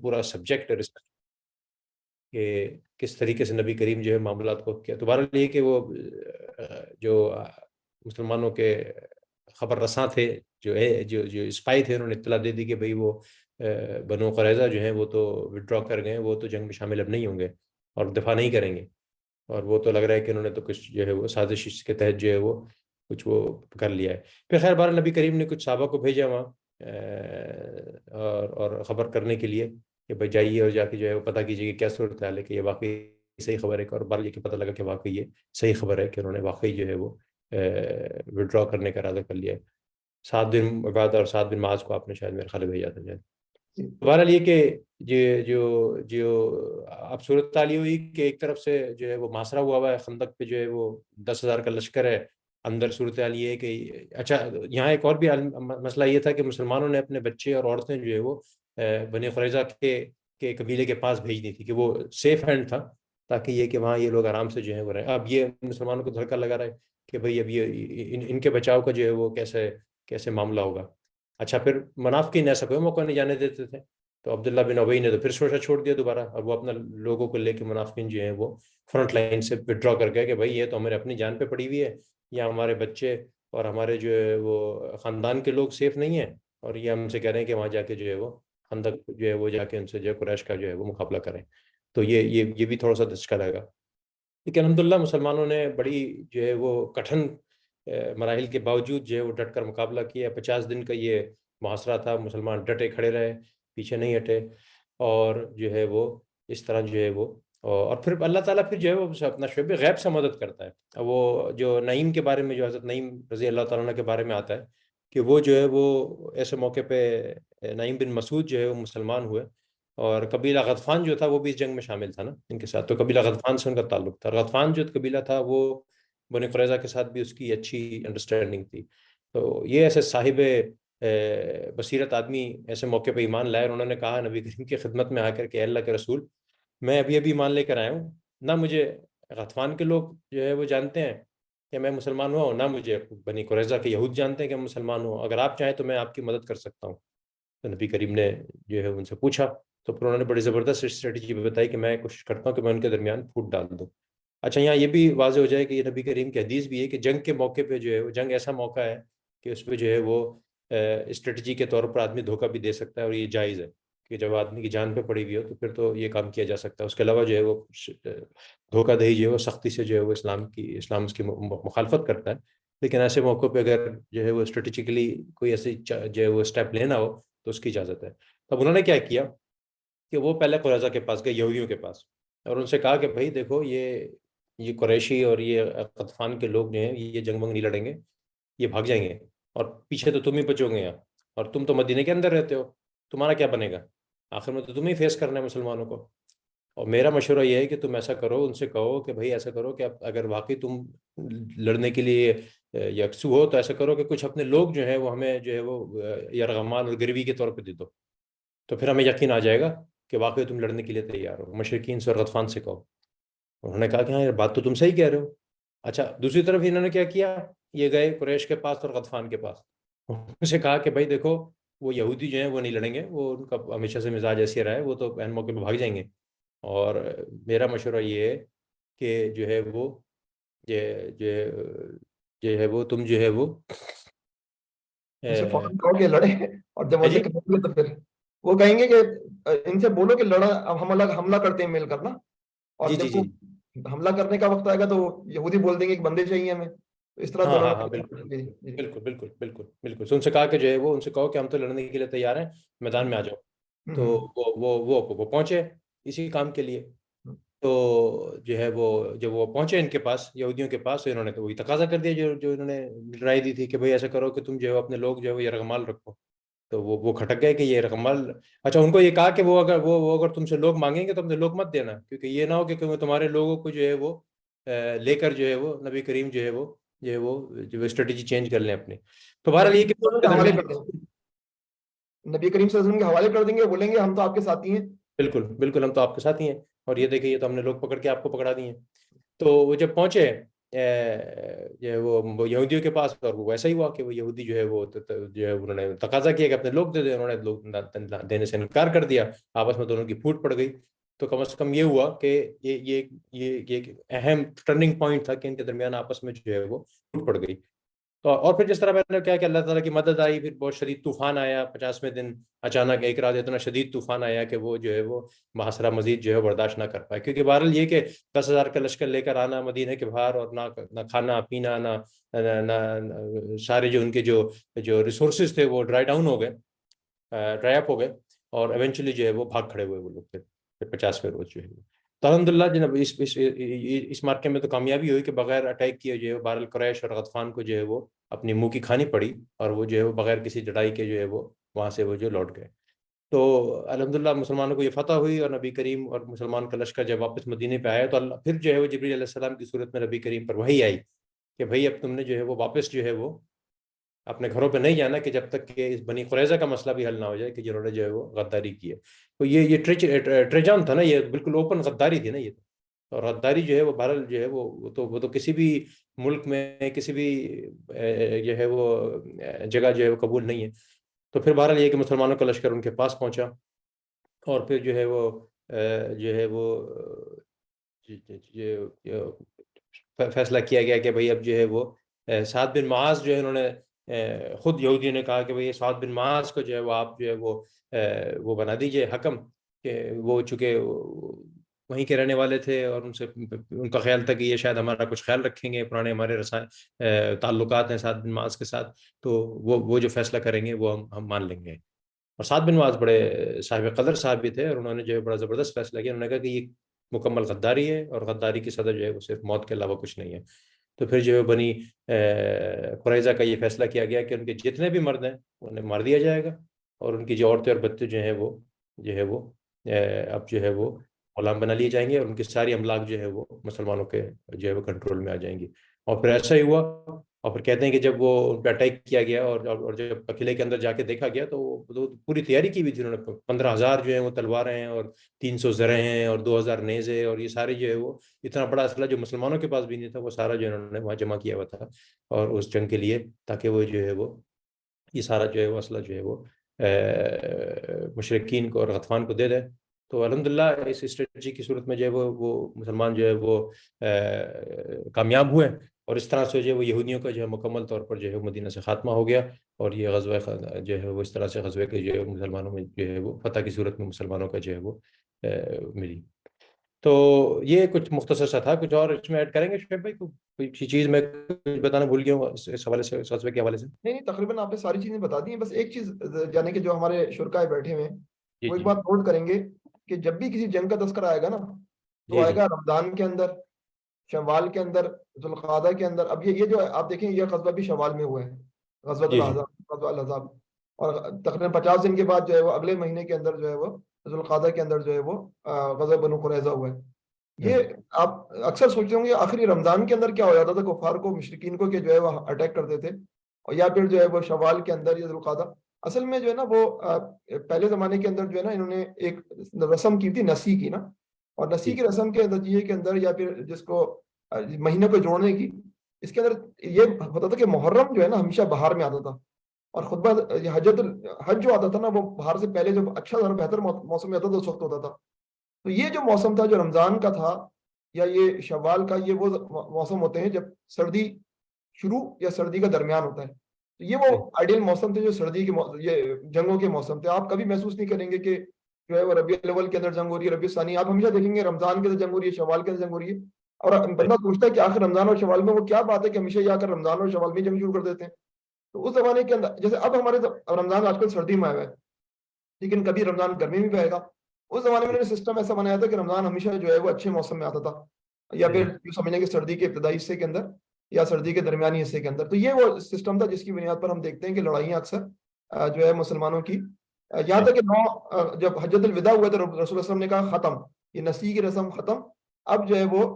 پورا سبجیکٹ ہے کہ کس طریقے سے نبی کریم جو ہے معاملات کو کیا. تو بہرحال یہ کہ وہ جو مسلمانوں کے خبر رساں تھے، جو اسپائی تھے، انہوں نے اطلاع دے دی کہ بھئی وہ بنو قریظہ جو ہیں وہ تو وڈرا کر گئے، وہ تو جنگ میں شامل اب نہیں ہوں گے اور دفاع نہیں کریں گے، اور وہ تو لگ رہا ہے کہ انہوں نے تو کچھ جو ہے وہ سازش کے تحت جو ہے وہ کچھ وہ کر لیا ہے. پھر خیر بہرحال نبی کریم نے کچھ صحابہ کو بھیجا وہاں اور خبر کرنے کے لیے کہ بھائی جائیے اور جا کے جو ہے وہ پتہ کیجیے کہ کیا صورت حال ہے، کہ یہ واقعی صحیح خبر ہے. اور بار یہ کہ پتہ لگا کہ واقعی یہ صحیح خبر ہے کہ انہوں نے واقعی جو ہے وہ وڈرا کرنے کا ارادہ کر لیا ہے. 7 دن بعد اور 7 دن معاذ کو آپ نے شاید میرے خیال بھیجا تھا شاید. بہرحال یہ کہ جو اب صورت حال یہ ہوئی کہ ایک طرف سے جو ہے وہ محاصرہ ہوا ہے خندق پہ، جو ہے وہ 10,000 کا لشکر ہے اندر. صورت حال یہ ہے کہ اچھا یہاں ایک اور بھی مسئلہ یہ تھا کہ مسلمانوں نے اپنے بچے اور عورتیں جو ہے وہ بنی قریظہ کے قبیلے کے پاس بھیج دی تھی کہ وہ سیف ہینڈ تھا، تاکہ یہ کہ وہاں یہ لوگ آرام سے جو ہے وہ رہے. اب یہ مسلمانوں کو دھڑکا لگا رہا ہے کہ بھئی اب یہ ان کے بچاؤ کا جو ہے وہ کیسے معاملہ ہوگا. اچھا پھر منافقین ایسا کوئی موقع نہیں جانے دیتے تھے، تو عبداللہ بن ابی نے تو پھر سوچا چھوڑ دیا دوبارہ، اور وہ اپنا لوگوں کو لے کے منافقین جو ہیں وہ فرنٹ لائن سے وڈرا کر گئے کہ بھئی یہ تو ہمارے اپنی جان پہ پڑی ہوئی ہے، یا ہمارے بچے اور ہمارے جو ہے وہ خاندان کے لوگ سیف نہیں ہیں، اور یہ ہم سے کہہ رہے ہیں کہ وہاں جا کے جو ہے وہ خندق جو ہے وہ جا کے ان سے جو ہے قریش کا جو ہے وہ مقابلہ کریں. تو یہ بھی تھوڑا سا دھچکا لگا. لیکن الحمدللہ مسلمانوں نے بڑی جو ہے وہ کٹھن مراحل کے باوجود جو ہے وہ ڈٹ کر مقابلہ کیا. 50 دن کا یہ محاصرہ تھا، مسلمان ڈٹے کھڑے رہے، پیچھے نہیں ہٹے، اور جو ہے وہ اس طرح جو ہے وہ اور پھر اللہ تعالیٰ پھر جو ہے وہ اپنا شعب غیب سے مدد کرتا ہے. وہ جو نعیم کے بارے میں، جو حضرت نعیم رضی اللہ تعالیٰ عنہ کے بارے میں آتا ہے کہ وہ جو ہے وہ ایسے موقع پہ نعیم بن مسعود جو ہے وہ مسلمان ہوئے، اور قبیلہ غطفان جو تھا وہ بھی اس جنگ میں شامل تھا نا ان کے ساتھ، تو قبیلہ غطفان سے ان کا تعلق تھا. غطفان جو قبیلہ تھا وہ بنی قریظہ کے ساتھ بھی اس کی اچھی انڈرسٹینڈنگ تھی. تو یہ ایسے صاحب بصیرت آدمی ایسے موقع پہ ایمان لائے، اور انہوں نے کہا نبی کریم کی خدمت میں آ کر کہ اللہ کے رسول، میں ابھی ایمان لے کر آیا ہوں، نہ مجھے غطفان کے لوگ جو ہے وہ جانتے ہیں کہ میں مسلمان ہوا ہوں، نہ مجھے بنی قریظہ کے یہود جانتے ہیں کہ میں مسلمان ہوں. اگر آپ چاہیں تو میں آپ کی مدد کر سکتا ہوں. تو نبی کریم نے جو ہے ان سے پوچھا، تو پھر انہوں نے بڑی زبردست اسٹریٹجی بتائی کہ میں کوشش کرتا ہوں کہ میں ان کے درمیان پھوٹ ڈال دوں. اچھا یہاں یہ بھی واضح ہو جائے کہ یہ نبی کریم کی حدیث بھی ہے کہ جنگ کے موقع پہ جو ہے وہ جنگ ایسا موقع ہے کہ اس پہ جو ہے وہ اسٹریٹجی کے طور پر آدمی دھوکہ بھی دے سکتا ہے، اور یہ جائز ہے کہ جب آدمی کی جان پہ پڑی ہوئی ہو تو پھر تو یہ کام کیا جا سکتا ہے. اس کے علاوہ جو ہے وہ دھوکہ دہی جو ہے وہ سختی سے جو ہے وہ اسلام اس کی مخالفت کرتا ہے. لیکن ایسے موقع پہ اگر جو ہے وہ اسٹریٹجیکلی کوئی ایسی جو ہے وہ اسٹیپ لینا ہو تو اس کی اجازت ہے. تب انہوں نے کیا کیا کہ وہ پہلے قریظہ کے پاس گئے، یہودیوں کے پاس، اور ان سے کہا کہ بھائی دیکھو یہ قریشی اور یہ غطفان کے لوگ جو ہیں یہ جنگ ونگ نہیں لڑیں گے، یہ بھاگ جائیں گے، اور پیچھے تو تم ہی بچو گے یہاں، اور تم تو مدینے کے اندر رہتے ہو، تمہارا کیا بنے گا، آخر میں تو تم ہی فیس کرنا ہے مسلمانوں کو. اور میرا مشورہ یہ ہے کہ تم ایسا کرو، ان سے کہو کہ بھائی ایسا کرو کہ اگر واقعی تم لڑنے کے لیے یکسو ہو تو ایسا کرو کہ کچھ اپنے لوگ جو ہیں وہ ہمیں جو ہے وہ یرغمال اور گروی کے طور پہ دے دو، تو پھر ہمیں یقین آ جائے گا کہ واقعی تم لڑنے کے لیے تیار ہو. مشرکین سے اور غطفان سے کہو. انہوں نے کہا کہ ہاں یار بات تو تم صحیح کہہ رہے ہو. اچھا دوسری طرف انہوں نے کیا کیا، یہ گئے قریش کے پاس اور غطفان کے پاس، ان سے کہا کہ بھائی دیکھو وہ یہودی جو ہیں وہ نہیں لڑیں گے، وہ ان کا ہمیشہ سے مزاج ایسے رہا ہے، وہ تو عین موقع پہ بھاگ جائیں گے، اور میرا مشورہ یہ ہے کہ جو ہے وہ جو ہے وہ تم جو ہے وہ ان سے فوراً کہو کہ لڑے، اور جب جی ویسے کریں گے تو پھر وہ کہیں گے کہ ان سے بولو کہ لڑا، اب ہم حملہ کرتے ہیں مل کرنا، اور جی جی جب جی وہ حملہ کرنے کا وقت آئے گا تو یہودی بول دیں گے کہ بندے چاہیے ہمیں، تو اس طرح ہاں دونوں ہاں ہاں نے بالکل بالکل بالکل بالکل بالکل. تو ان سے کہا کہ جو ہے وہ ان سے کہو کہ ہم تو لڑنے کے لیے تیار ہیں، میدان میں آ جاؤ. تو وہ پہنچے اسی کام کے لیے. تو جو ہے وہ جب وہ پہنچے ان کے پاس یہودیوں کے پاس، تو انہوں نے تو وہی تقاضا کر دیا جو انہوں نے رائے دی تھی کہ بھئی ایسا کرو کہ تم جو ہے اپنے لوگ جو ہے وہ یرغمال رکھو. تو وہ کھٹک گئے کہ یہ یرغمال، اچھا ان کو یہ کہا کہ وہ اگر تم سے لوگ مانگیں گے تو تم سے لوگ مت دینا، کیونکہ یہ نہ ہو کہ تمہارے لوگوں کو جو ہے وہ لے کر جو ہے وہ نبی کریم جو ہے وہ اسٹریٹجی چینج کر لیں اپنی. تو بہرحال یہ کہ حوالے کر دیں گے، نبی کریم صلی اللہ علیہ وسلم کے حوالے کر دیں گے، بولیں گے ہم تو آپ کے ساتھی ہیں. بالکل بالکل ہم تو آپ کے ساتھ ہی ہیں، اور یہ دیکھیں یہ تو ہم نے لوگ پکڑ کے آپ کو پکڑا دیے ہیں. تو وہ جب پہنچے جو ہے وہ یہودیوں کے پاس، اور وہ ویسا ہی ہوا کہ وہ یہودی جو ہے وہ جو ہے انہوں نے تقاضا کیا کہ اپنے لوگ دے دیں، انہوں نے لوگ دینے سے انکار کر دیا، آپس میں دونوں کی پھوٹ پڑ گئی. تو کم از کم یہ ہوا کہ یہ ایک اہم ٹرننگ پوائنٹ تھا کہ ان کے درمیان آپس میں جو ہے وہ پھوٹ پڑ گئی. تو اور پھر جس طرح میں نے کہا کہ اللہ تعالیٰ کی مدد آئی، پھر بہت شدید طوفان آیا 50ویں دن، اچانک ایک رات اتنا شدید طوفان آیا کہ وہ جو ہے وہ محاصرہ مزید جو ہے برداشت نہ کر پائے. کیونکہ بہرحال یہ کہ 10,000 کا لشکر لے کر آنا مدینے کے باہر، اور نہ کھانا پینا، نہ سارے جو ان کے جو ریسورسز تھے وہ ڈرائی ڈاؤن ہو گئے، ڈرائی اپ ہو گئے، اور ایونچولی جو ہے وہ بھاگ کھڑے ہوئے وہ لوگ پھر 50ویں روز جو ہے. تو الحمدللہ جناب اس مارکے میں تو کامیابی ہوئی کہ بغیر اٹیک کیے جو ہے بہرحال قریش اور غطفان کو جو ہے وہ اپنی منہ کی کھانی پڑی، اور وہ جو ہے وہ بغیر کسی لڑائی کے جو ہے وہ وہاں سے وہ جو لوٹ گئے. تو الحمدللہ مسلمانوں کو یہ فتح ہوئی، اور نبی کریم اور مسلمان کا لشکر جب واپس مدینے پہ آیا تو اللہ پھر جو ہے وہ جبریل علیہ السلام کی صورت میں نبی کریم پر وحی آئی کہ بھائی اب تم نے جو ہے وہ واپس جو ہے وہ اپنے گھروں پہ نہیں جانا کہ جب تک کہ اس بنی قریظہ کا مسئلہ بھی حل نہ ہو جائے کہ جنہوں نے جو ہے وہ غداری کی ہے. تو یہ ٹریجان تھا نا، یہ بالکل اوپن غداری تھی نا یہ. اور غداری جو ہے وہ بہرحال جو ہے وہ تو کسی بھی ملک میں کسی بھی جو ہے وہ جگہ جو ہے وہ قبول نہیں ہے. تو پھر بہرحال یہ کہ مسلمانوں کا لشکر ان کے پاس پہنچا، اور پھر جو ہے وہ فیصلہ کیا گیا کہ بھائی اب جو ہے وہ سعد بن معاذ جو ہے انہوں نے خود یہودیوں نے کہا کہ بھائی سعد بن معاذ کو جو ہے وہ آپ جو ہے وہ بنا دیجئے حکم، کہ وہ چونکہ وہیں کے رہنے والے تھے، اور ان کا خیال تھا کہ یہ شاید ہمارا کچھ خیال رکھیں گے، پرانے ہمارے تعلقات ہیں سعد بن معاذ کے ساتھ، تو وہ جو فیصلہ کریں گے وہ ہم مان لیں گے. اور سعد بن معاذ بڑے صاحب قدر صاحب بھی تھے، اور انہوں نے جو ہے بڑا زبردست فیصلہ کیا. انہوں نے کہا کہ یہ مکمل غداری ہے، اور غداری کی سزا جو ہے وہ صرف موت کے علاوہ کچھ نہیں ہے. تو پھر جو ہے بنی قریظہ کا یہ فیصلہ کیا گیا کہ ان کے جتنے بھی مرد ہیں انہیں مار دیا جائے گا، اور ان کی جو عورتیں اور بچے جو ہیں وہ اب جو ہے وہ غلام بنا لیے جائیں گے، اور ان کی ساری املاک جو ہے وہ مسلمانوں کے جو ہے وہ کنٹرول میں آ جائیں گی. اور پھر ایسا ہی ہوا. اور پھر کہتے ہیں کہ جب وہ ان پہ اٹیک کیا گیا اور جب قلعے کے اندر جا کے دیکھا گیا تو پوری تیاری کی ہوئی تھی انہوں نے. 15,000 جو ہیں وہ تلواریں ہیں، اور 300 زرہیں ہیں، اور 2,000 نیزے، اور یہ سارے جو ہے وہ اتنا بڑا اسلحہ جو مسلمانوں کے پاس بھی نہیں تھا وہ سارا جو انہوں نے وہاں جمع کیا ہوا تھا، اور اس جنگ کے لیے، تاکہ وہ جو ہے وہ یہ سارا جو ہے وہ اسلحہ جو ہے وہ مشرکین کو اور غطفان کو دے دیں. تو الحمدللہ اس اسٹریٹجی کی صورت میں جو ہے وہ مسلمان جو ہے وہ کامیاب ہوئے، اور اس طرح سے جو ہے وہ یہودیوں کا جو ہے مکمل طور پر جو ہے مدینہ سے خاتمہ ہو گیا. اور یہ غزوہ جو ہے وہ اس طرح سے غزوے کے جو ہے مسلمانوں میں جو ہے وہ فتح کی صورت میں مسلمانوں کا جو ہے وہ ملی. تو یہ کچھ مختصر سا تھا. کچھ اور اس میں ایڈ کریں گے شعیب بھائی؟ کوئی چیز میں کچھ بتانا بھول گیا ہوں اس حوالے سے، اس غزوے کے حوالے سے؟ نہیں تقریباً آپ نے ساری چیزیں بتا دی ہیں. بس ایک چیز یعنی کہ جو ہمارے شرکائے بیٹھے ہوئے ہیں جی وہ ایک جی بات نوٹ کریں گے کہ جب بھی کسی جنگ کا تذکرہ آئے گا نا تو جی آئے جی گا رمضان کے اندر، شوال کے اندر، ذوالقعدہ کے اندر. اب یہ جو آپ دیکھیں یہ غزوہ بھی شوال میں ہوا ہے، غزوۃ جی جی الاحزاب، غزوہ الاحزاب. اور تقریباً 50 دن کے بعد جو ہے وہ اگلے مہینے کے اندر جو ہے وہ ذوالقعدہ کے اندر جو ہے وہ غزوہ بنو قریظہ ہوا ہے. یہ آپ اکثر سوچتے ہوں گے آخری رمضان کے اندر کیا ہو جاتا تھا کفار کو، مشرکین کو، کہ جو ہے وہ اٹیک کرتے تھے، اور یا پھر جو ہے وہ شوال کے اندر یا ذوالقعدہ. اصل میں جو ہے نا وہ پہلے زمانے کے اندر جو ہے نا انہوں نے ایک رسم کی تھی نسی کی نا، اور نسی جی کی رسم کے نتیجے کے اندر یا پھر جس کو مہینوں کو جوڑنے کی، اس کے اندر یہ ہوتا تھا کہ محرم جو ہے نا ہمیشہ بہار میں آتا تھا، اور خطبہ حج جو آتا تھا نا وہ بہار سے پہلے جو اچھا اور بہتر موسم میں آتا تھا اس وقت ہوتا تھا. تو یہ جو موسم تھا جو رمضان کا تھا یا یہ شوال کا، یہ وہ موسم ہوتے ہیں جب سردی شروع یا سردی کا درمیان ہوتا ہے. تو یہ وہ آئیڈیل موسم تھے جو سردی کے یہ جنگوں کے موسم تھے. آپ کبھی محسوس نہیں کریں گے کہ جو ہے وہ ربیع الاول کے اندر جنگ ہو رہی ہے، ربیع ثانی. آپ ہمیشہ دیکھیں گے رمضان کے اندر جنگ ہو رہی ہے، شوال کے اندر جنگ ہو رہی ہے. اور بندہ پوچھتا ہے کہ آخر رمضان اور شوال میں وہ کیا بات ہے کہ ہمیشہ آ کر رمضان اور شوال میں جنگ شروع کر دیتے ہیں. تو اس زمانے کے اندر جیسے اب ہمارے رمضان آج کل سردی میں آیا ہے، لیکن کبھی رمضان گرمی میں بھی آئے گا. اس زمانے میں سسٹم ایسا بنایا تھا کہ رمضان ہمیشہ جو ہے وہ اچھے موسم میں آتا تھا، یا پھر جو سمجھیں کہ سردی کے ابتدائی حصے کے اندر یا سردی کے درمیانی حصے کے اندر. تو یہ وہ سسٹم تھا جس کی بنیاد پر ہم دیکھتے ہیں کہ لڑائیاں اکثر جو ہے مسلمانوں کی، یہاں تک کہ جب حجۃ الوداع ہوا تو رسول اللہ صلی اللہ علیہ وسلم نے کہا ختم، یہ نسی کی رسم ختم. اب جو ہے وہ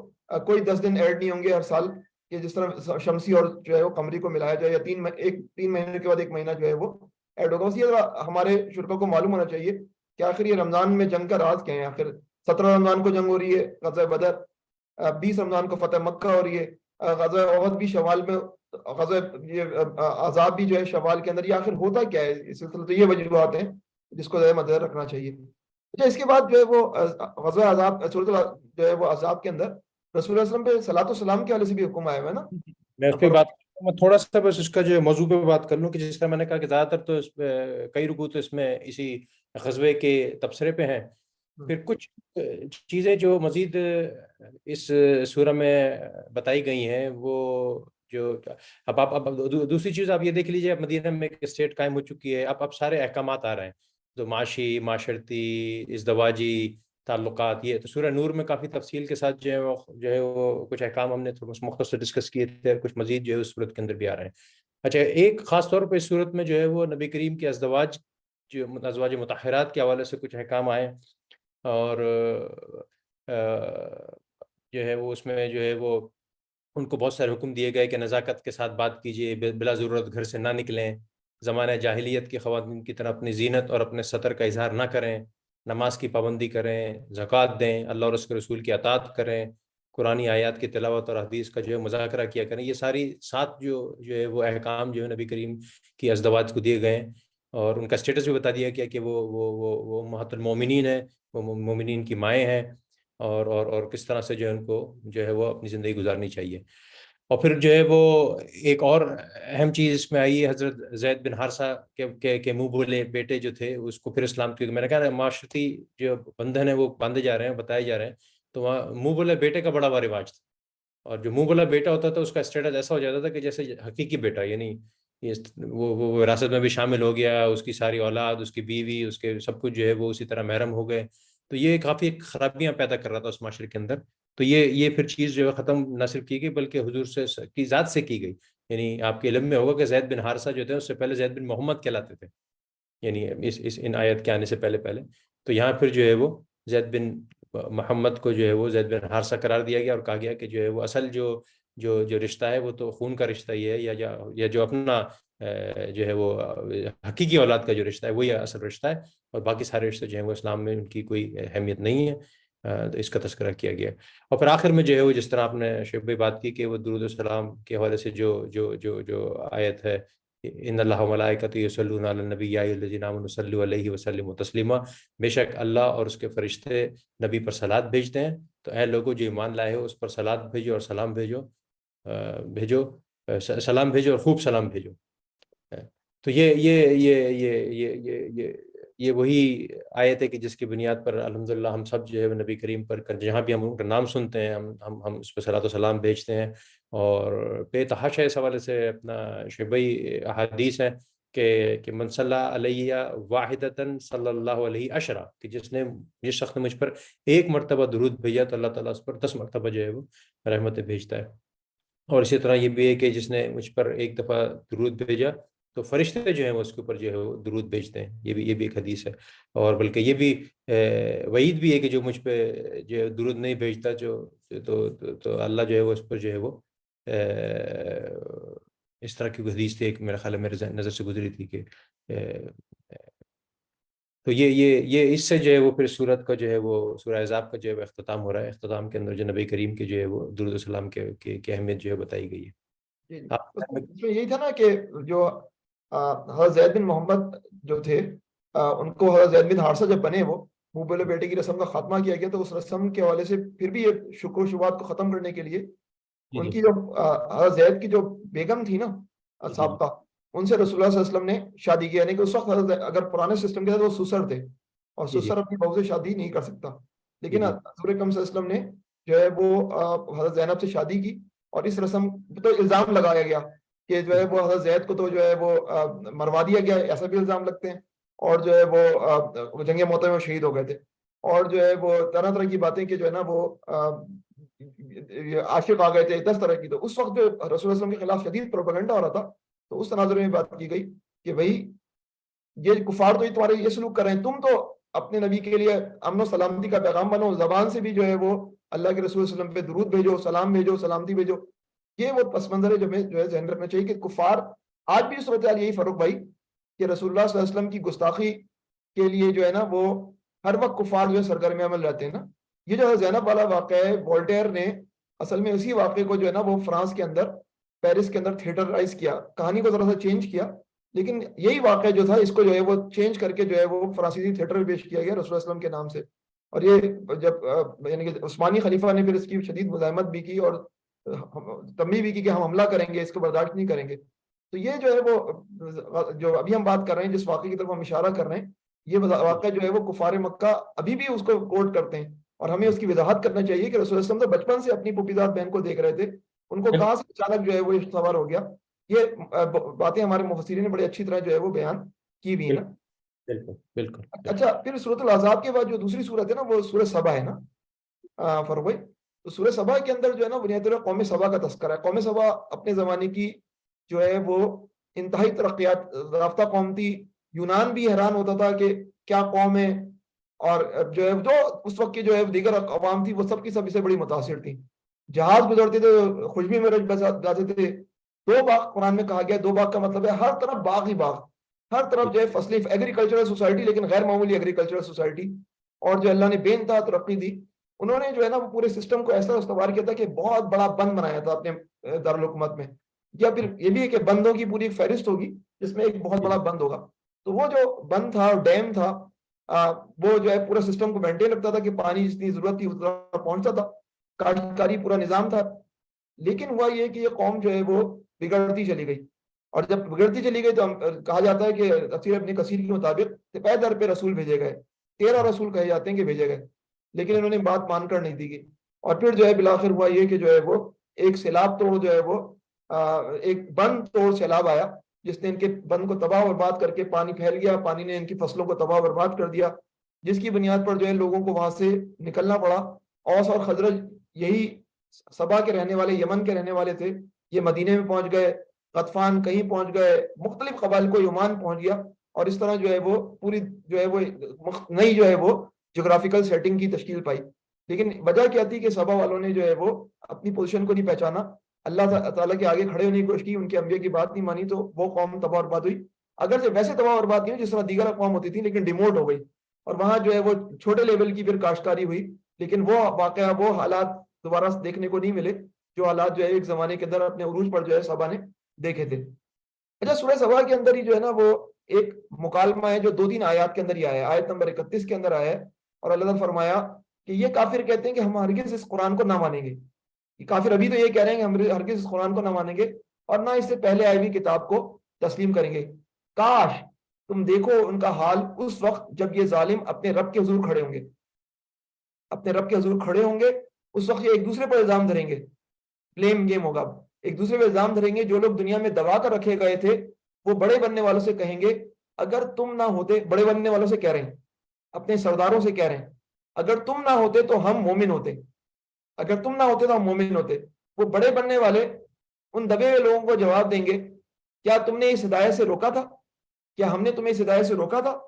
کوئی 10 دن ایڈ نہیں ہوں گے ہر سال کہ جس طرح شمسی اور جو ہے وہ قمری کو ملایا جائے، یا 3 مہینے کے بعد 1 مہینہ جو ہے وہ ایڈ ہوگا. بس یہ ہمارے شرکا کو معلوم ہونا چاہیے کہ آخر یہ رمضان میں جنگ کا راز کیا ہے. آخر 17 رمضان کو جنگ ہو رہی ہے غزوہ بدر، 20 رمضان کو فتح مکہ ہو رہی ہے، غزوہ احد بھی شوال میں، غزوہ یہ عذاب بھی جو ہے شوال کے اندر، یہ آخر ہوتا کیا ہے اس سلسلے؟ تو یہ وجوہات ہیں جس کو مد نظر رکھنا چاہیے۔ اچھا، اس کے بعد جو ہے وہ غزوہ عذاب سورۃ جو ہے وہ عذاب کے اندر رسول اللہ علیہ وسلم پہ صلاۃ و سلام کے حوالے سے بھی حکم آیا ہوا ہے نا؟ میں اس پہ بات میں تھوڑا سا بس اس کا جو موضوع پہ بات کر لوں کہ جس طرح میں نے کہا کہ زیادہ تر تو اس کئی رکوع تو اس میں اسی غزوے کے تبصرے پہ ہیں، پھر کچھ چیزیں جو مزید اس سورہ میں بتائی گئی ہیں وہ جو اب دوسری چیز آپ یہ دیکھ لیجیے، اب مدینہ میں ایک اسٹیٹ قائم ہو چکی ہے، اب سارے احکامات آ رہے ہیں جو معاشی، معاشرتی، ازدواجی تعلقات، یہ تو سورہ نور میں کافی تفصیل کے ساتھ جو ہے وہ کچھ احکام ہم نے مختصر ڈسکس کیے تھے، کچھ مزید جو ہے اس صورت کے اندر بھی آ رہے ہیں۔ اچھا، ایک خاص طور پہ اس صورت میں جو ہے وہ نبی کریم کے ازدواج مطہرات کے حوالے سے کچھ احکام آئے، اور جو ہے وہ اس میں جو ہے وہ ان کو بہت سارے حکم دیے گئے کہ نزاکت کے ساتھ بات کیجیے، بلا ضرورت گھر سے نہ نکلیں، زمانہ جاہلیت کی خواتین کی طرح اپنی زینت اور اپنے سطر کا اظہار نہ کریں، نماز کی پابندی کریں، زکوٰۃ دیں، اللہ اور اس کے رسول کی اطاعت کریں، قرآنی آیات کی تلاوت اور حدیث کا جو ہے مذاکرہ کیا کریں۔ یہ ساری 7 جو ہے وہ احکام جو ہے نبی کریم کی ازدواج کو دیے گئے ہیں، اور ان کا اسٹیٹس بھی بتا دیا گیا کہ وہ امہات المومنین ہیں، وہ مومنین کی مائیں ہیں، اور کس طرح سے جو ہے ان کو جو ہے وہ اپنی زندگی گزارنی چاہیے۔ اور پھر جو ہے وہ ایک اور اہم چیز اس میں آئی ہے، حضرت زید بن حارثہ کے منہ بولے بیٹے جو تھے اس کو پھر اسلام، کیونکہ میں نے کہا معاشرتی جو بندھن ہیں وہ باندھے جا رہے ہیں، بتائے جا رہے ہیں، تو وہاں منہ بولے بیٹے کا بڑا رواج تھا، اور جو منہ بولا بیٹا ہوتا تھا اس کا اسٹیٹس ایسا ہو جاتا تھا کہ جیسے حقیقی بیٹا، یعنی وہ وراثت میں بھی شامل ہو گیا، اس کی ساری اولاد، اس کی بیوی، اس کے سب کچھ جو ہے وہ اسی طرح محرم ہو گئے، تو یہ کافی خرابیاں پیدا کر رہا تھا اس معاشرے کے اندر۔ تو یہ پھر چیز جو ہے ختم نہ صرف کی گئی بلکہ حضور کی ذات سے کی گئی، یعنی آپ کے علم میں ہوگا کہ زید بن حارثہ جو تھے اس سے پہلے زید بن محمد کہلاتے تھے، یعنی ان آیت کے آنے سے پہلے، تو یہاں پھر جو ہے وہ زید بن محمد کو جو ہے وہ زید بن حارثہ قرار دیا گیا، اور کہا گیا کہ جو ہے وہ اصل جو رشتہ ہے وہ تو خون کا رشتہ ہی ہے، یا جو اپنا جو ہے وہ حقیقی اولاد کا جو رشتہ ہے وہی اصل رشتہ ہے، اور باقی سارے رشتے جو ہیں وہ اسلام میں ان کی کوئی اہمیت نہیں ہے، تو اس کا تذکرہ کیا گیا۔ اور پھر آخر میں جو ہے وہ جس طرح آپ نے شیخ بھائی بات کی کہ وہ درود السلام کے حوالے سے جو آیت ہے، ان اللہ وملائکتہ یصلون علی النبی یا ایھا الذین آمنوا صلوا علیہ وسلموا تسلیما، بے شک اللہ اور اس کے فرشتے نبی پر صلوات بھیجتے ہیں، تو اے لوگوں جو ایمان لائے ہو اس پر صلوات بھیجو اور سلام بھیجو اور خوب سلام بھیجو۔ تو یہ وہی آیت ہے کہ جس کی بنیاد پر الحمدللہ ہم سب جو ہے نبی کریم پر جہاں بھی ہم ان کا نام سنتے ہیں ہم اس پہ صلاۃ و سلام بھیجتے ہیں، اور بے تحاشا اس حوالے سے اپنا شبئی احادیث ہے کہ من صلی علیہ واحدۃ صلی اللہ علیہ عشرہ، کہ جس شخص نے مجھ پر ایک مرتبہ درود بھیجا تو اللہ تعالیٰ اس پر 10 مرتبہ جو ہے وہ رحمتیں بھیجتا ہے۔ اور اسی طرح یہ بھی ہے کہ جس نے مجھ پر ایک دفعہ درود بھیجا تو فرشتے جو ہیں وہ اس کے اوپر جو ہے وہ درود بھیجتے ہیں، یہ بھی ایک حدیث ہے۔ اور بلکہ یہ بھی وعید بھی ہے کہ جو مجھ پہ جو درود نہیں بھیجتا تو اللہ جو ہے وہ اس پر جو ہے وہ اس طرح کی حدیث تھی، ایک میرا خیال ہے میرے نظر سے گزری تھی کہ تو یہ اس سے جو ہے وہ پھر سورت کا جو ہے وہ سورہ احزاب کا جو ہے وہ اختتام ہو رہا ہے۔ اختتام کے اندر جو نبی کریم کے جو ہے وہ درود السلام کی اہمیت جو ہے بتائی گئی ہے۔ اس میں یہی تھا نا کہ جو حضرت زید بن محمد جو تھے، ان کو حضرت زید بن حارثہ جب بنے وہ منہ بولے بیٹے کی رسم کا خاتمہ کیا گیا، تو اس رسم کے حوالے سے پھر بھی یہ شکر و شبہات کو ختم کرنے کے لیے ان کی جو حضرت زید کی جو بیگم تھی نا سابقہ، ان سے رسول اللہ صلی اللہ علیہ وسلم نے شادی کی، یعنی کہ اس وقت اگر پرانے سسٹم کے تھے وہ سسر تھے، اور سسر اپنی بہو سے شادی نہیں کر سکتا، لیکن حضور اکرم صلی اللہ علیہ وسلم نے جو ہے وہ حضرت زینب سے شادی کی، اور اس رسم تو الزام لگایا گیا کہ جو ہے وہ حضرت زید کو تو جو ہے وہ مروا دیا گیا، ایسا بھی الزام لگتے ہیں، اور جو ہے وہ جنگ موطا میں شہید ہو گئے تھے، اور جو ہے وہ طرح طرح کی باتیں کہ جو ہے نا وہ عاشق آ گئے تھے، 10 طرح کی۔ تو اس وقت جو رسول اللہ صلی اللہ علیہ وسلم کے خلاف شدید پروپیگنڈا ہو رہا تھا، تو اس تناظر میں بات کی گئی کہ بھائی یہ کفار تو تمہارے یہ سلوک کر رہے ہیں، تم تو اپنے نبی کے لیے امن و سلامتی کا پیغام بنو، زبان سے بھی جو ہے وہ اللہ کے رسول صلی اللہ علیہ وسلم پہ درود بھیجو، سلام بھیجو، سلامتی بھیجو۔ یہ وہ پس منظر ہے جو ہے ذہن رکھنا چاہیے کہ کفار آج بھی صورتحال یہی فاروق بھائی کہ رسول اللہ صلی اللہ علیہ وسلم کی گستاخی کے لیے جو ہے نا وہ ہر وقت کفار جو ہے سرگرم عمل رہتے ہیں نا۔ یہ جو زینب والا واقعہ ہے، وولٹیر نے اصل میں اسی واقعے کو جو ہے نا وہ فرانس کے اندر پیرس کے اندر تھیٹرائز کیا, کہانی کو ذرا سا چینج کیا, لیکن یہی واقعہ جو تھا اس کو جو ہے وہ چینج کر کے جو ہے وہ فرانسیسی تھیٹر میں پیش کیا گیا رسول اللہ صلی اللہ علیہ وسلم کے نام سے. اور یہ جب یعنی کہ عثمانی خلیفہ نے پھر اس کی شدید مزاحمت بھی کی اور تنبیہ بھی کی کہ ہم حملہ کریں گے, اس کو برداشت نہیں کریں گے. تو یہ جو ہے وہ جو ابھی ہم بات کر رہے ہیں, جس واقعے کی طرف ہم اشارہ کر رہے ہیں, یہ واقعہ جو ہے وہ کفار مکہ ابھی بھی اس کو کوٹ کرتے ہیں, اور ہمیں اس کی وضاحت کرنا چاہیے کہ رسول اللہ صلی اللہ علیہ وسلم تو بچپن سے اپنی پھوپھیزاد بہن کو دیکھ رہے تھے, ان کو کہاں سے اچانک جو ہے وہ سوار ہو گیا. یہ باتیں ہمارے مفسرین نے بڑے اچھی طرح جو ہے وہ بیان کی ہوئی نا. بالکل بالکل. اچھا, پھر سورۃ الاحزاب کے بعد جو دوسری سورت ہے نا وہ سورہ سبا ہے نا فاروق بھائی. تو سورہ سبا کے اندر جو ہے نا بنیادی طور پر قوم سبا کا تذکرہ ہے. قوم سبا اپنے زمانے کی جو ہے وہ انتہائی ترقیات یافتہ قوم تھی. یونان بھی حیران ہوتا تھا کہ کیا قوم ہے, اور جو ہے جو اس وقت کی جو ہے دیگر عوام تھی وہ سب کی سب اسے بڑی متاثر تھی. جہاز گزرتے تھے, خوشبی میں جاتے تھے. 2 باغ قرآن میں کہا گیا, 2 باغ کا مطلب ہے ہر طرف باغ ہی باغ, ہر طرف جو ہے فصلیں, ایگریکلچرل سوسائٹی, لیکن غیر معمولی ایگریکلچرل سوسائٹی. اور جو اللہ نے بے انتہا ترقی دی, انہوں نے جو ہے نا وہ پورے سسٹم کو ایسا استوار کیا تھا کہ بہت بڑا بند بنایا تھا اپنے دارالحکومت میں. یا پھر یہ بھی ہے کہ بندوں کی پوری ایک فہرست ہوگی جس میں ایک بہت بڑا بند ہوگا. تو وہ جو بند تھا, ڈیم تھا, وہ جو ہے پورا سسٹم کو مینٹین رکھتا تھا کہ پانی جتنی ضرورت تھی اس طرح پہنچتا تھا, کاشتکاری پورا نظام تھا. لیکن ہوا یہ کہ یہ قوم جو ہے وہ بگڑتی چلی گئی, اور جب بگڑتی چلی گئی تو کہا جاتا ہے کہ تفسیر ابن کثیر کے مطابق پے در پہ رسول بھیجے گئے, 13 رسول کہے جاتے ہیں کہ بھیجے گئے, لیکن انہوں نے بات مان کر نہیں دی گئی. اور پھر جو ہے بالآخر ہوا یہ کہ جو ہے وہ ایک سیلاب توڑ جو ہے وہ ایک بند توڑ سیلاب آیا, جس نے ان کے بند کو تباہ و برباد کر کے پانی پھیل گیا, پانی نے ان کی فصلوں کو تباہ و برباد کر دیا, جس کی بنیاد پر جو ہے لوگوں کو وہاں سے نکلنا پڑا. اوس اور خزرج, یہی سبا کے رہنے والے, یمن کے رہنے والے تھے, یہ مدینے میں پہنچ گئے, غطفان کہیں پہنچ گئے, مختلف قبائل کو یمان پہنچ گیا, اور اس طرح جو ہے وہ پوری جو ہے وہ نئی جو ہے وہ جغرافیکل سیٹنگ کی تشکیل پائی. لیکن وجہ کیا تھی کہ سبا والوں نے جو ہے وہ اپنی پوزیشن کو نہیں پہچانا, اللہ تعالیٰ کے آگے کھڑے ہونے کی کوشش کی, ان کے انبیاء کی بات نہیں مانی, تو وہ قوم تباہ برباد ہوئی. اگر سے ویسے تباہ برباد نہیں ہوئی جس طرح دیگر اقوام ہوتی تھی, لیکن ڈیموٹ ہو گئی, اور وہاں جو ہے وہ چھوٹے لیول کی پھر کاشتکاری ہوئی. لیکن وہ واقعہ, وہ حالات دوبارہ دیکھنے کو نہیں ملے جو حالات جو ہے ایک زمانے کے اندر اپنے عروج پر جو ہے سبا نے دیکھے تھے. اچھا, سورہ سبا کے اندر ہی جو ہے نا وہ ایک مکالمہ ہے جو 2-3 آیات کے اندر ہی آیا ہے. آیت نمبر 31 کے اندر آیا ہے, اور اللہ نے فرمایا کہ یہ کافر کہتے ہیں کہ ہم ہرگز اس قرآن کو نہ مانیں گے. یہ کافر ابھی تو یہ کہہ رہے ہیں کہ ہم ہرگز اس قرآن کو نہ مانیں گے, اور نہ اس سے پہلے آئی ہوئی کتاب کو تسلیم کریں گے. کاش تم دیکھو ان کا حال اس وقت جب یہ ظالم اپنے رب کے حضور کھڑے ہوں گے, اپنے رب کے حضور کھڑے ہوں گے. اس وقت یہ ایک دوسرے پر الزام دھریں گے, بلیم گیم ہوگا, ایک دوسرے پہ الزام دھریں گے. جو لوگ دنیا میں دبا کر رکھے گئے تھے وہ بڑے بننے والوں سے کہیں گے اگر تم نہ ہوتے, بڑے بننے والوں سے کہہ رہے ہیں, اپنے سرداروں سے کہہ رہے ہیں, اگر تم نہ ہوتے تو ہم مومن ہوتے, اگر تم نہ ہوتے تو ہم مومن ہوتے. وہ بڑے بننے والے ان دبے ہوئے لوگوں کو جواب دیں گے, کیا تم نے اس ہدایت سے روکا تھا, کیا ہم نے تمہیں اس ہدایت سے روکا تھا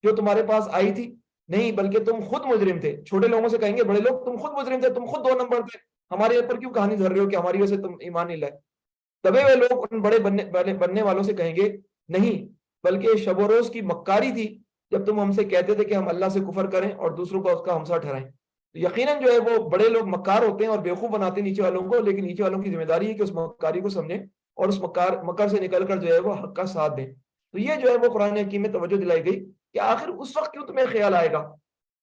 جو تمہارے پاس آئی تھی؟ نہیں, بلکہ تم خود مجرم تھے. چھوٹے لوگوں سے کہیں گے بڑے لوگ تم خود مجرم تھے, تم خود 2 نمبر تھے, ہمارے اوپر کیوں کہانی دھر رہے ہو کہ ہماری وجہ سے تم ایمان نہیں لائے. دبے ہوئے لوگ ان بڑے بننے والوں سے کہیں گے نہیں, بلکہ شب و روز کی مکاری تھی جب تم ہم سے کہتے تھے کہ ہم اللہ سے کفر کریں اور دوسروں کو اس کا ہمسا ٹھہرائیں. یقیناً جو ہے وہ بڑے لوگ مکار ہوتے ہیں اور بیوقوف بناتے ہیں نیچے والوں کو, لیکن نیچے والوں کی ذمہ داری ہے کہ اس مکاری کو سمجھیں اور اس مکر سے نکل کر جو ہے وہ حق کا ساتھ دیں. تو یہ جو ہے وہ قرآن حکیم میں توجہ دلائی گئی کہ آخر اس وقت کیوں تمہیں خیال آئے گا,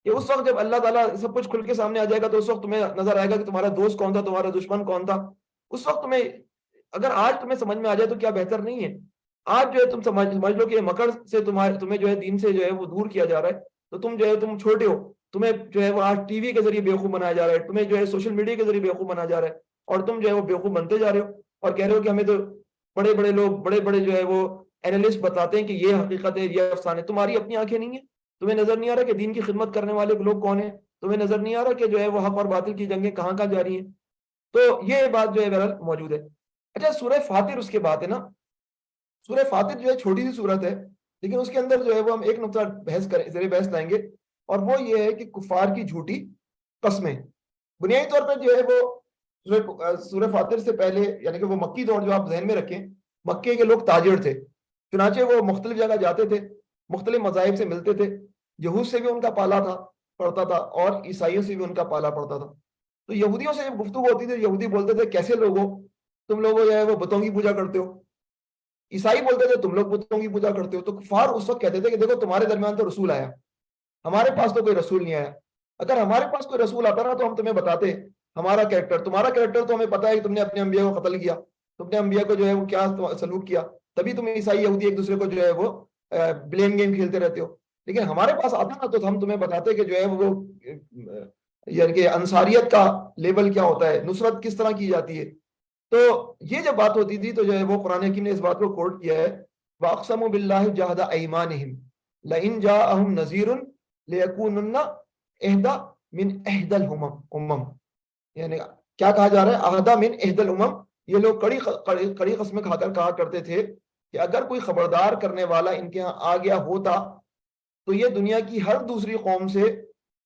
کہ اس وقت جب اللہ تعالیٰ سب کچھ کھل کے سامنے آ جائے گا تو اس وقت تمہیں نظر آئے گا کہ تمہارا دوست کون تھا, تمہارا دشمن کون تھا. اس وقت تمہیں, اگر آج تمہیں سمجھ میں آ جائے تو کیا بہتر نہیں ہے. آج جو ہے تم سمجھ لو کہ یہ مکر سے تمہیں جو ہے دین سے جو ہے وہ دور کیا جا رہا ہے, تو تم جو ہے تم چھوٹے ہو, تمہیں جو ہے وہ آج ٹی وی کے ذریعے بیوقوف بنایا جا رہا ہے, تمہیں جو ہے سوشل میڈیا کے ذریعے بیوقوف بنایا جا رہا ہے, اور تم جو ہے وہ بیوقوف بنتے جا رہے ہو اور کہہ رہے ہو کہ ہمیں تو بڑے بڑے لوگ, بڑے بڑے جو ہے وہ اینالسٹ بتاتے ہیں کہ یہ حقیقت ہے, یہ افسانے. تمہاری اپنی آنکھیں نہیں ہیں, تمہیں نظر نہیں آ رہا کہ دین کی خدمت کرنے والے لوگ کون ہیں, تمہیں نظر نہیں آ رہا کہ جو ہے وہ حق اور باطل کی جنگیں کہاں کہاں جاری ہیں. تو یہ بات جو ہے بہرحال موجود ہے. اچھا, سورہ فاطر اس کے بعد ہے نا. سورہ فاطر جو ہے چھوٹی سی سورت ہے, لیکن اس کے اندر جو ہے وہ ہم ایک نقطہ زیر بحث لائیں گے, اور وہ یہ ہے کہ کفار کی جھوٹی قسمیں. بنیادی طور پر جو ہے وہ سورہ فاطر سے پہلے, یعنی کہ وہ مکی دور جو آپ ذہن میں رکھیں, مکے کے لوگ تاجر تھے, چنانچہ وہ مختلف جگہ جاتے تھے, مختلف مذاہب سے ملتے تھے. یہود سے بھی ان کا پالا تھا پڑتا تھا, اور عیسائیوں سے بھی ان کا پالا پڑتا تھا. تو یہودیوں سے جب گفتگو ہوتی تھی یہودی بولتے تھے کیسے لوگ ہو تم لوگ جو ہے وہ بتوں کی پوجا کرتے ہو. عیسائی بولتے تھے تم لوگ بتوں کی پوجا کرتے ہو. تو کفار اس وقت کہتے تھے کہ دیکھو تمہارے درمیان تو رسول آیا, ہمارے پاس تو کوئی رسول نہیں آیا. اگر ہمارے پاس کوئی رسول آتا نا تو ہم تمہیں بتاتے ہمارا کریکٹر, تمہارا کریکٹر تو ہمیں پتا ہے کہ تم نے اپنے انبیاء کو قتل کیا, تم نے انبیاء کو جو ہے وہ کیا سلوک کیا, تبھی تم عیسائی یہودی ایک دوسرے کو جو ہے وہ بلیم گیم کھیلتے رہتے ہو. لیکن ہمارے پاس آتا نا تو ہم تمہیں بتاتے کہ جو ہے وہ یعنی کہ انصاریت کا لیول کیا ہوتا ہے, نصرت کس طرح کی جاتی ہے. تو یہ جب بات ہوتی تھی تو جو ہے وہ قرآن حکیم نے اس بات کو کوٹ کیا ہے, وَأَقْسَمُوا بِاللَّهِ جَهْدَ أَيْمَانِهِمْ لَئِنْ جَاءَهُمْ نَذِيرٌ لَيَكُونُنَّ إِحْدَى مِنْ إِحْدَى الْأُمَمِ. یعنی کیا کہا جا رہا ہے, احدہ من احد الامم. یہ لوگ کڑی قسمیں کھا کر کہا کرتے تھے کہ اگر کوئی خبردار کرنے والا ان کے ہاں آ گیا ہوتا تو یہ دنیا کی ہر دوسری قوم سے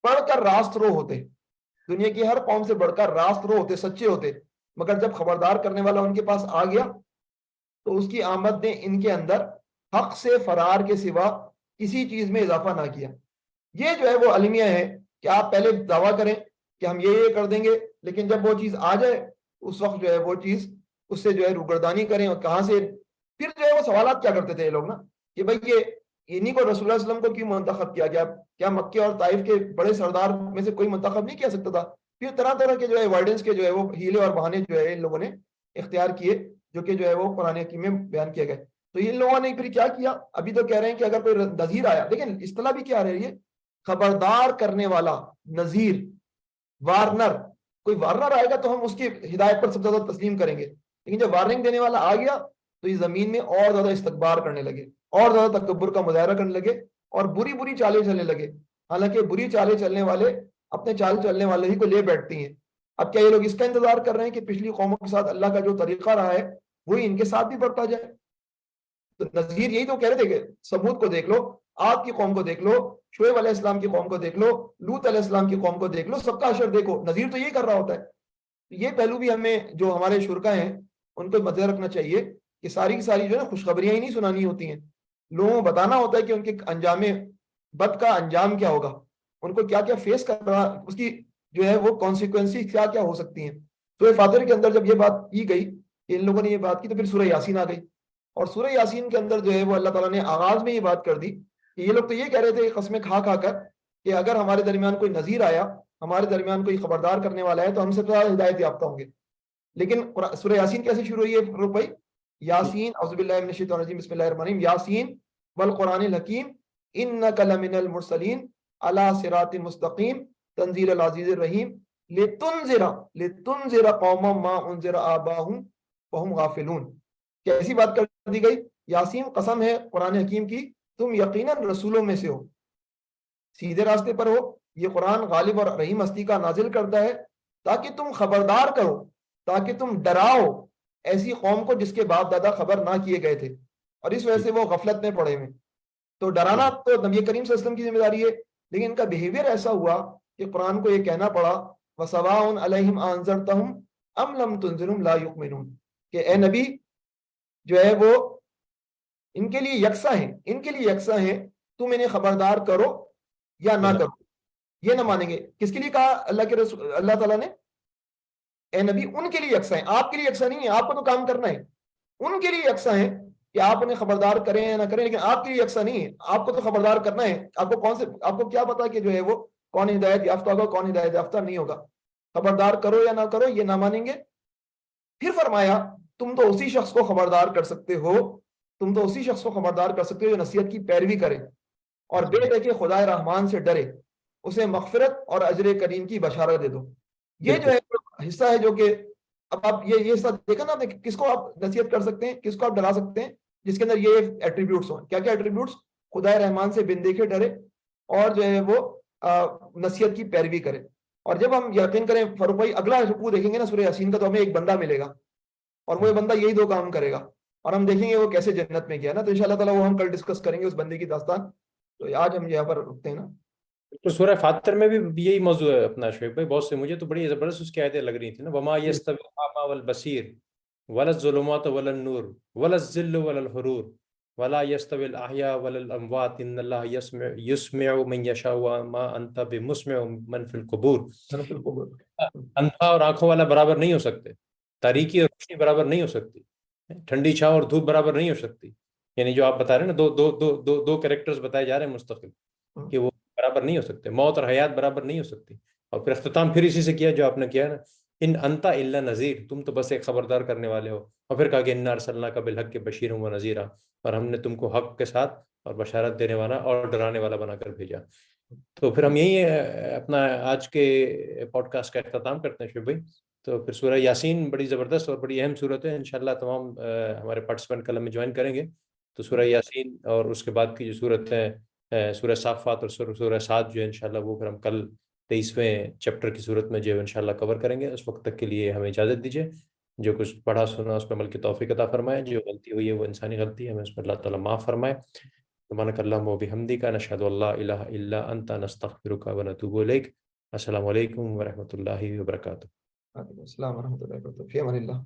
بڑھ کر راست رو ہوتے, دنیا کی ہر قوم سے بڑھ کر راست رو ہوتے, سچے ہوتے. مگر جب خبردار کرنے والا ان کے پاس آ گیا تو اس کی آمد نے ان کے اندر حق سے فرار کے سوا کسی چیز میں اضافہ نہ کیا. یہ جو ہے وہ المیہ ہے کہ آپ پہلے دعویٰ کریں کہ ہم یہ کر دیں گے, لیکن جب وہ چیز آ جائے اس وقت جو ہے وہ چیز اس سے جو ہے روگردانی کریں. اور کہاں سے پھر جو ہے وہ سوالات کیا کرتے تھے یہ لوگ نا کہ بھائی یہ انہی کو رسول اللہ علیہ وسلم کو کیوں منتخب کیا گیا, کیا مکے اور طائف کے بڑے سردار میں سے کوئی منتخب نہیں کیا سکتا تھا. پھر طرح طرح کے جو ہے ایویڈنس کے جو ہے وہ ہیلے اور بہانے جو ہے ان لوگوں نے اختیار کیے جو کہ جو ہے وہ قرآن حکیم میں بیان کیے گئے. تو ان لوگوں نے پھر کیا کیا, ابھی تو کہہ رہے ہیں کہ اگر کوئی نذیر آیا, لیکن اصطلاح بھی کیا رہی ہے, خبردار کرنے والا, نذیر, وارنر. کوئی وارنر آئے گا تو ہم اس کی ہدایت پر سب سے زیادہ تسلیم کریں گے, لیکن جب وارننگ دینے والا آ گیا تو یہ زمین میں اور زیادہ استکبار کرنے لگے, اور زیادہ تکبر کا مظاہرہ کرنے لگے اور بری بری چالیں چلنے لگے. حالانکہ بری چالیں چلنے والے اپنے چال چلنے والے ہی کو لے بیٹھتی ہیں. اب کیا یہ لوگ اس کا انتظار کر رہے ہیں کہ پچھلی قوموں کے ساتھ اللہ کا جو طریقہ رہا ہے وہی ان کے ساتھ بھی بڑھتا جائے؟ تو نذیر یہی تو کہہ رہے تھے کہ سمود کو دیکھ لو, آپ کی قوم کو دیکھ لو, شعیب علیہ السلام کی قوم کو دیکھ لو, لوط علیہ السلام کی قوم کو دیکھ لو, سب کا اشر دیکھو. نذیر تو یہی کر رہا ہوتا ہے. یہ پہلو بھی ہمیں جو ہمارے شرکا ہیں ان کو مد رکھنا چاہیے کہ ساری کی ساری جو ہے نا خوشخبریاں ہی نہیں سنانی ہوتی ہیں, لوگوں کو بتانا ہوتا ہے کہ ان کے انجام بد کا انجام کیا ہوگا, ان کو کیا کیا فیس کرنا, اس کی جو ہے وہ کانسیکوینسی کیا کیا ہو سکتی ہیں. سورہ فاتر کے اندر جب یہ بات کی گئی کہ ان لوگوں نے یہ بات کی تو پھر سورہ یاسین آ گئی, اور سورہ یاسین کے اندر جو ہے وہ اللہ تعالیٰ نے آغاز میں یہ بات کر دی کہ یہ لوگ تو یہ کہہ رہے تھے قسمیں کھا کھا کر کہ اگر ہمارے درمیان کوئی نذیر آیا, ہمارے درمیان کوئی خبردار کرنے والا ہے تو ہم سے تو ہدایت یافتہ ہوں گے. لیکن سورہ یاسین کیسے شروع ہوئی ہے فاروق بھائی؟ یاسین اعوذ باللہ من الشیطان الرجیم بسم اللہ الرحمن الرحیم, یاسین والقرآن الحکیم انک لمن المرسلین علی صراط مستقیم تنزیل العزیز الرحیم لتنذر قوما ما انذر آباؤہم فہم غافلون. کیسی بات کر دی گئی, یاسین قسم ہے قرآن حکیم کی, تم یقیناً رسولوں میں سے ہو, سیدھے راستے پر ہو. یہ قرآن غالب اور رحیم ہستی کا نازل کرتا ہے تاکہ تم خبردار کرو, تاکہ تم ڈراؤ ایسی قوم کو جس کے باپ دادا خبر نہ کیے گئے تھے اور اس وجہ سے وہ غفلت میں پڑے ہوئے. تو ڈرانا تو نبی کریم صلی اللہ علیہ وسلم کی ذمہ داری ہے, لیکن ان کا بیہیویئر ایسا ہوا کہ قرآن کو یہ کہنا پڑا وَسَوَاءٌ عَلَيْهِمْ أَنذَرْتَهُمْ أَمْ لَمْ تُنذِرْهُمْ لَا يُؤْمِنُونَ, کہ اے نبی جو ہے وہ ان کے لیے یکساں ہیں, ان کے لیے یکساں ہیں, تم انہیں خبردار کرو یا نہ کرو, یہ نہ مانیں گے. کس کے لیے کہا اللہ کے رسول, اللہ تعالیٰ نے اے نبی ان کے لیے یکساں ہیں, آپ کے لیے یکساں نہیں ہے, آپ کو تو کام کرنا ہے. ان کے لیے یکساں ہیں کہ آپ انہیں خبردار کریں یا نہ کریں, لیکن آپ کے لیے یکساں نہیں ہے, آپ کو تو خبردار کرنا ہے. آپ کو آپ کو کیا پتا کہ جو ہے وہ کون ہدایت یافتہ ہوگا کون ہدایت یافتہ نہیں ہوگا. خبردار کرو یا نہ کرو یہ نہ مانیں گے. پھر فرمایا تم تو اسی شخص کو خبردار کر سکتے ہو, تم تو اسی شخص کو خبردار کر سکتے ہو جو نصیحت کی پیروی کرے اور بے دیکھے خدا رحمان سے ڈرے, اسے مغفرت اور اجر کریم کی بشارت دے دو. یہ جو ہے حصہ ہے جو کہ اب آپ یہ حصہ دیکھا نا, کس کو آپ نصیحت کر سکتے ہیں, کس کو آپ ڈرا سکتے ہیں, جس کے اندر یہ ایٹریبیوٹس ہوں. کیا کیا ایٹریبیوٹس؟ خدا رحمان سے بن دیکھے ڈرے اور جو ہے وہ نصیحت کی پیروی کرے. اور جب ہم یقین کریں فاروق بھائی, اگلا رکوع دیکھیں گے نا سورہ یاسین کا, تو ہمیں ایک بندہ ملے گا اور وہ بندہ یہی دو کام کرے گا, اور ہم دیکھیں گے وہ کیسے جنت میں گیا نا. تو انشاءاللہ تعالیٰ وہ ہم کل ڈسکس کریں گے اس بندے کی داستان. تو آج ہم یہاں پر رکتے ہیں نا. تو سورہ فاتر میں بھی یہی موضوع ہے اپنا شعیب بھائی, بہت سے مجھے تو بڑی زبردست اس کی آیتیں لگ رہی تھیں نا. وما یستوی الاعمی والبصیر ولا الظلمات ولا النور ولا الظل ولا الحرور ولا يستوي الأحياء ولا الأموات إن الله يسمع من يشاء وما أنت بمسمع من في القبور. اندھا اور آنکھوں والا برابر نہیں ہو سکتے، تاریکی اور روشنی برابر نہیں ہو سکتی، ٹھنڈی چھاؤں اور دھوپ برابر نہیں ہو سکتی. یعنی جو آپ بتا رہے ہیں نا، دو دو دو دو دو کریکٹرز بتائے جا رہے ہیں مستقل، کہ وہ برابر نہیں ہو سکتے، موت اور حیات برابر نہیں ہو سکتی. اور پھر اختتام پھر اسی سے کیا جو آپ نے کیا نا، ان انتا الا نذیر، تم تو بس ایک خبردار کرنے والے ہو. اور پھر کہا کہ انا ارسلناک بالحق بشیرا و نذیرا، اور ہم نے تم کو حق کے ساتھ اور بشارت دینے والا اور ڈرانے والا بنا کر بھیجا. تو پھر ہم یہی اپنا آج کے پوڈ کاسٹ کا اختتام کرتے ہیں شعیب بھائی. تو پھر سورہ یاسین بڑی زبردست اور بڑی اہم صورت ہے، انشاءاللہ تمام ہمارے پارٹیسپینٹ کل میں جوائن کریں گے. تو سورہ یاسین اور اس کے بعد کی جو صورت ہے سورہ صافات اور سورہ صاد جو ہے انشاءاللہ وہ پھر ہم کل 23ویں چیپٹر کی صورت میں جو ہے انشاءاللہ کور کریں گے. اس وقت تک کے لیے ہمیں اجازت دیجیے. جو کچھ پڑھا سنا اس پہ عمل کی توفیق عطا فرمائے، جو غلطی ہوئی ہے وہ انسانی غلطی ہے، ہمیں اس پر اللہ تعالیٰ معاف فرمائے. سبحانک اللہم و بحمدک نشہد ان لا الہ الا انت نستغفرک و نتوب الیک. السلام علیکم ورحمۃ اللہ وبرکاتہ. السلام ورحمۃ اللہ وبرکاتہ. فی امان اللہ.